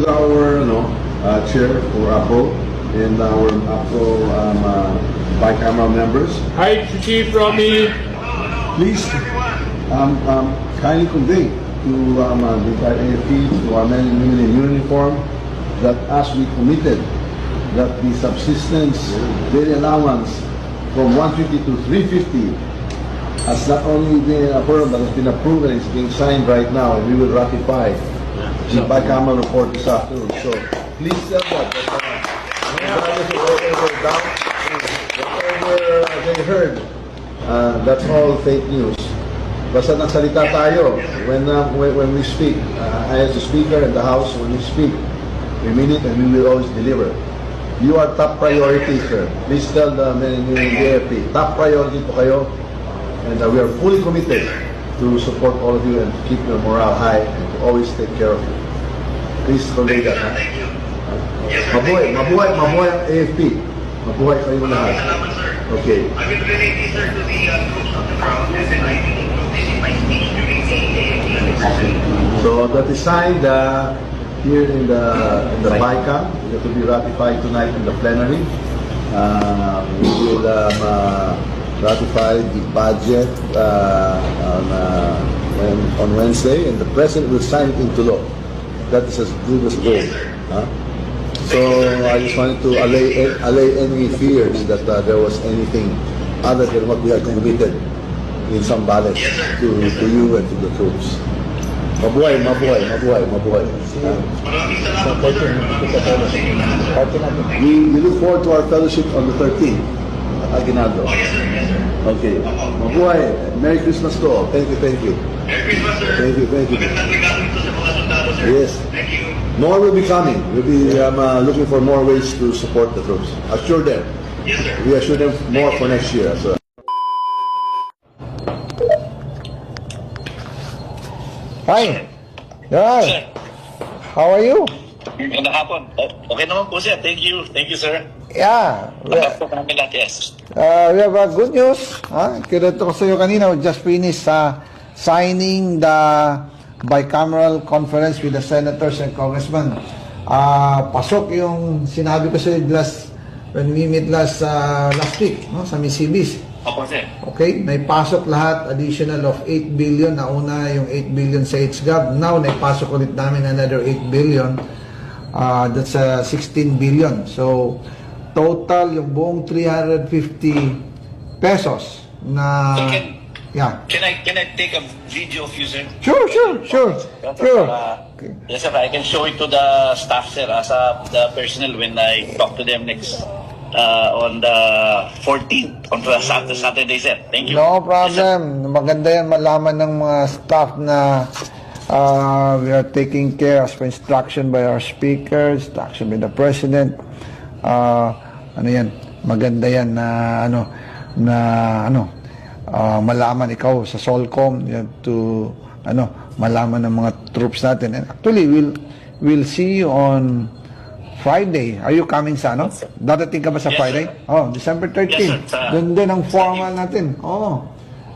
with our chair for APO and our APO bicameral members. Hi, Chief Romy. Please kindly convey to the entire AFP, to our men and women in uniform, that as we committed, that the subsistence daily allowance from 150 to 350 has not only been affirmed, but has been approved and is being signed right now, and we will ratify the bicameral report this afternoon. So please tell that regardless of whatever doubt, whatever they heard, that's all fake news. Basta nagsalita tayo when we speak. As the Speaker in the House, when we speak, we mean it and we will always deliver. You are top priority, sir. Please tell the men and women in the AFP, top priority po kayo, and we are fully committed to support all of you and to keep your morale high and to always take care of you. Please convey that. Thank you. Yes, sir. Mabuhay ang AFP. Mabuhay kayo lahat. Okay. I will relate this, sir, to the troops on the ground, and then I will include this in my speech during the AFP. So that is signed here in the BICAM. It will be ratified tonight in the plenary. We will ratify the budget on Wednesday, and the President will sign it into law. That is as good as gold. So I just wanted to allay any fears that there was anything other than what we had committed in some balance to you and to the troops. Mabuhay. Maraming salamat, sir. We look forward to our fellowship on the 13th at Aguinaldo. Oh, yes, sir. Yes, sir. Okay. Mabuhay. Merry Christmas to all. Thank you. Merry Christmas, sir. Thank you. Magandang regalo ito sa mga sundalo, sir. Yes. Thank you. More will be coming. We'll be looking for more ways to support the troops. Assure them. Yes, sir. We assure them more for next year as well. Hi. Yeah. How are you? Magandang hapon. Okay naman po, sir. Thank you. Thank you, sir. Yeah. Tanggap po kami lahat, yes. We have good news. Kinuto ko sa iyo kanina, we just finished signing the bicameral conference with the senators and congressmen. Pasok yung sinabi ko sa iyo when we met last week, sa Misibis. Opo, sir. Okay, naipasok lahat, additional of 8 billion. Nauna yung 8 billion sa HGAB. Now, naipasok ulit namin another 8 billion. That's 16 billion. So, total yung buong 350 pesos na... So yeah. Can I take a video of you, sir? Sure. Yes, sir. I can show it to the staff, sir, as the personnel when I talk to them next on the 14th, on the Saturday, sir. Thank you. No Yes, sir. problem. Maganda yan malaman ng mga staff na we are taking care as per instruction by our speaker, instruction by the president. Ano yan? Maganda yan na malaman ikaw sa Solcom, you have to malaman ng mga troops natin. And actually, we'll see you on Friday. Are you coming sa Dadating ka ba sa Yes, Friday? sir. Oh, December 13. Yes, sir. Doon din ang formal natin. Oh.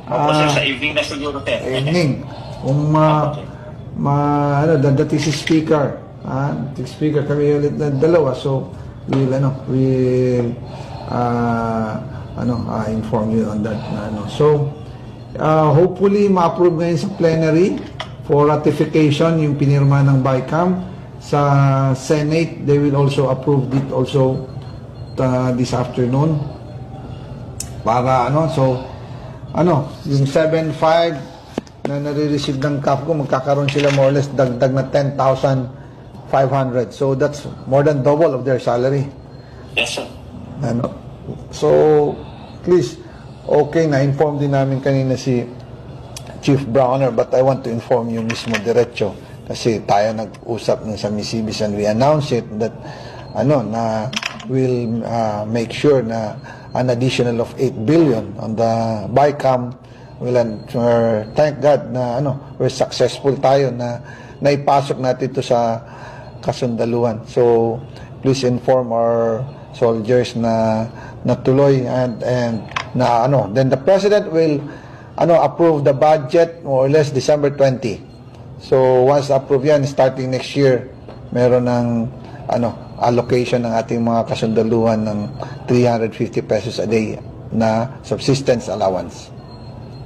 Opo, sir. Sa evening na siguro, sir. Evening. Kung dadating si speaker. Speaker kami ulit na dalawa. So, we'll inform you on that. So, hopefully, ma-approve ngayon sa plenary for ratification yung pinirma ng BICAM. Sa Senate, they will also approve it also this afternoon. Para yung 7.5 na nare-receive ng CAFCO, magkakaroon sila more or less dagdag na 10,500. So that's more than double of their salary. Yes, sir. So, please, okay, na-inform din namin kanina si Chief Browner, but I want to inform you mismo diretso kasi tayo nag-usap ng sa Misibis and we announce it that na we'll make sure na an additional of 8 billion on the BICAM. Thank God na we're successful tayo na naipasok natin ito sa kasundaluhan. So, please inform our soldiers na natuloy and then the President will approve the budget more or less December 20. So once approved yan, starting next year, meron ng allocation ng ating mga kasundaluhan ng 350 pesos a day na subsistence allowance.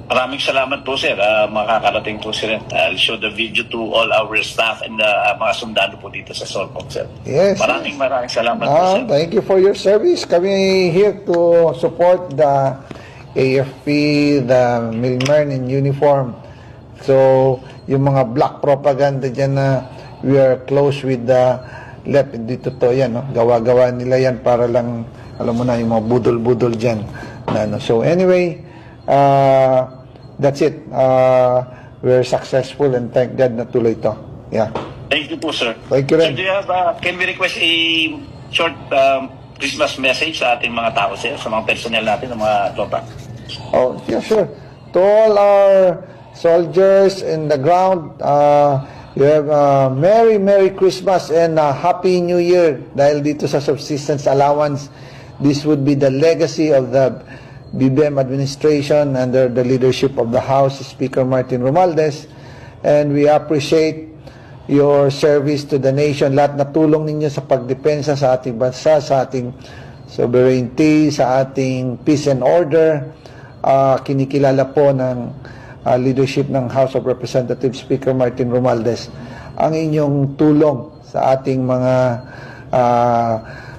Maraming salamat po, sir. Makakarating po, sir. I'll show the video to all our staff and mga sundalo po dito sa Solcom, sir. Yes. Maraming salamat po, sir. Thank you for your service. Kami here to support the AFP, the milkmen in uniform. So, yung mga black propaganda dyan na we are close with the left, hindi totoo yan, no? Gawa-gawa nila yan para lang, alam mo na, yung mga budol-budol dyan. So, anyway, that's it. We're successful and thank God na tuloy to. Yeah. Thank you po, sir. Thank you Sir, rin. do you have, can we request a short Christmas message sa ating mga tao, sir? Sa mga personnel natin, sa mga tropa? Oh, yeah, sure. To all our soldiers in the ground, you have a Merry Christmas and a Happy New Year. Dahil dito sa subsistence allowance, this would be the legacy of the BBM administration under the leadership of the House Speaker Martin Romualdez. And we appreciate your service to the nation. Lahat na tulong ninyo sa pagdepensa sa ating bansa, sa ating sovereignty, sa ating peace and order. Kinikilala po ng leadership ng House of Representatives Speaker Martin Romualdez ang inyong tulong sa ating mga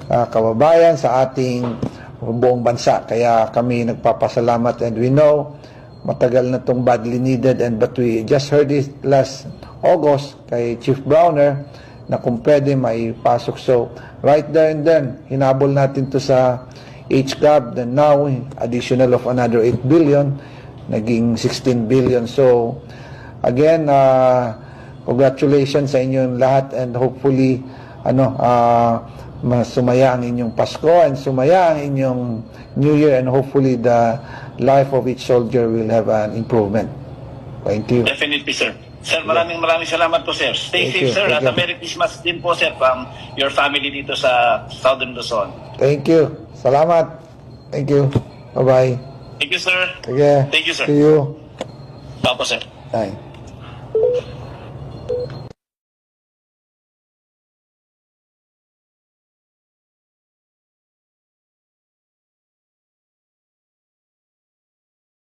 kababayan, sa ating buong bansa. Kaya kami nagpapasalamat, and we know matagal na itong badly needed, but we just heard it last August kay Chief Browner na kung pwede maipasok. So right there and then hinabol natin to sa HGAB, and now additional of another 8 billion, naging 16 billion. So again, congratulations sa inyong lahat, and hopefully sumaya ang inyong Pasko and sumaya ang inyong New Year, and hopefully the life of each soldier will have an improvement. Thank you. Definitely, sir. Sir, maraming salamat po, sir. Stay Thank safe, you. sir. Thank At a you. Merry Christmas din po, sir, from your family dito sa Southern Luzon. Thank you. Salamat. Thank you. Bye-bye. Thank you, sir. Sige. Thank you, sir. See you. Opo, sir. Bye.